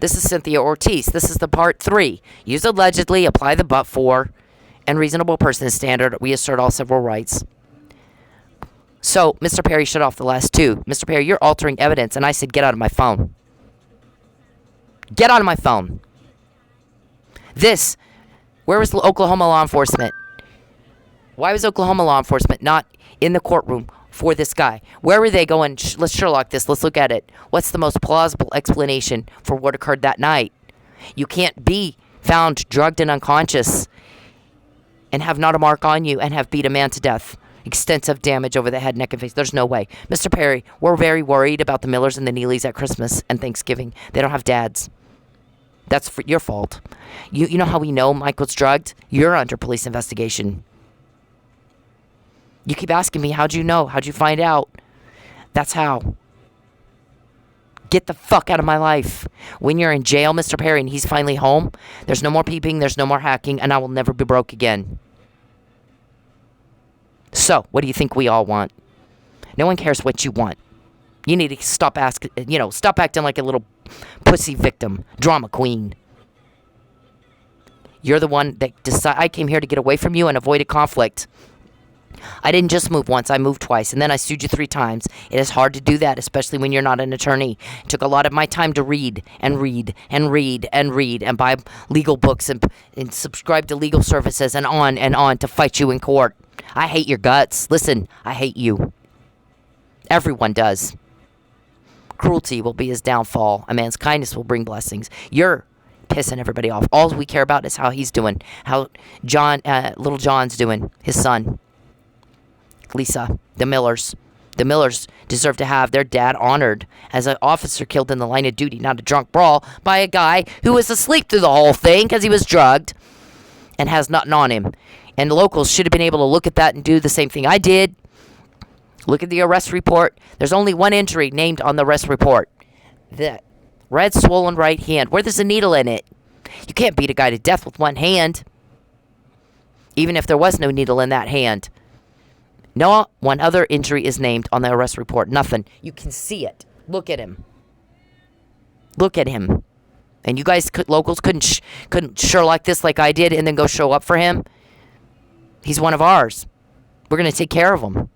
This is Cynthia Ortiz. This is the part 3. Use allegedly, apply the but for, and reasonable person standard. We assert all civil rights. So, Mr. Perry shut off the last 2. Mr. Perry, you're altering evidence, and I said, get out of my phone. Get out of my phone. Where was Oklahoma law enforcement? Why was Oklahoma law enforcement not in the courtroom for this guy? Where were they going? Let's Sherlock this. Let's look at it. What's the most plausible explanation for what occurred that night? You can't be found drugged and unconscious and have not a mark on you and have beat a man to death. Extensive damage over the head, neck, and face. There's no way. Mr. Perry, we're very worried about the Millers and the Nealeys at Christmas and Thanksgiving. They don't have dads. That's your fault. You know how we know Mike was drugged? You're under police investigation. You keep asking me, how'd you know? How'd you find out? That's how. Get the fuck out of my life. When you're in jail, Mr. Perry, and he's finally home, there's no more peeping, there's no more hacking, and I will never be broke again. So, what do you think we all want? No one cares what you want. You need to stop acting like a little pussy victim, drama queen. You're the one that I came here to get away from you and avoid a conflict. I didn't just move once, I moved twice, and then I sued you 3 times. It is hard to do that, especially when you're not an attorney. It took a lot of my time to read and buy legal books and subscribe to legal services and on to fight you in court. I hate your guts. Listen, I hate you. Everyone does. Cruelty will be his downfall. A man's kindness will bring blessings. You're pissing everybody off. All we care about is how he's doing. How little John's doing. His son. Lisa. The Millers. The Millers deserve to have their dad honored as an officer killed in the line of duty, not a drunk brawl by a guy who was asleep through the whole thing because he was drugged and has nothing on him. And locals should have been able to look at that and do the same thing I did. Look at the arrest report. There's only one injury named on the arrest report. The red swollen right hand where there's a needle in it. You can't beat a guy to death with one hand. Even if there was no needle in that hand. No one other injury is named on the arrest report. Nothing. You can see it. Look at him. Look at him. And you guys, locals, couldn't Sherlock this like I did and then go show up for him. He's one of ours. We're going to take care of him.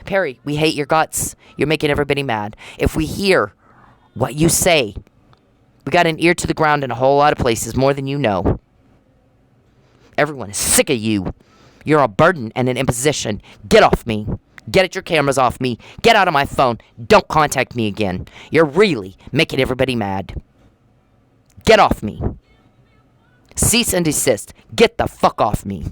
Perry, we hate your guts. You're making everybody mad. If we hear what you say, we got an ear to the ground in a whole lot of places, more than you know. Everyone is sick of you. You're a burden and an imposition. Get off me. Get your cameras off me. Get out of my phone. Don't contact me again. You're really making everybody mad. Get off me. Cease and desist. Get the fuck off me.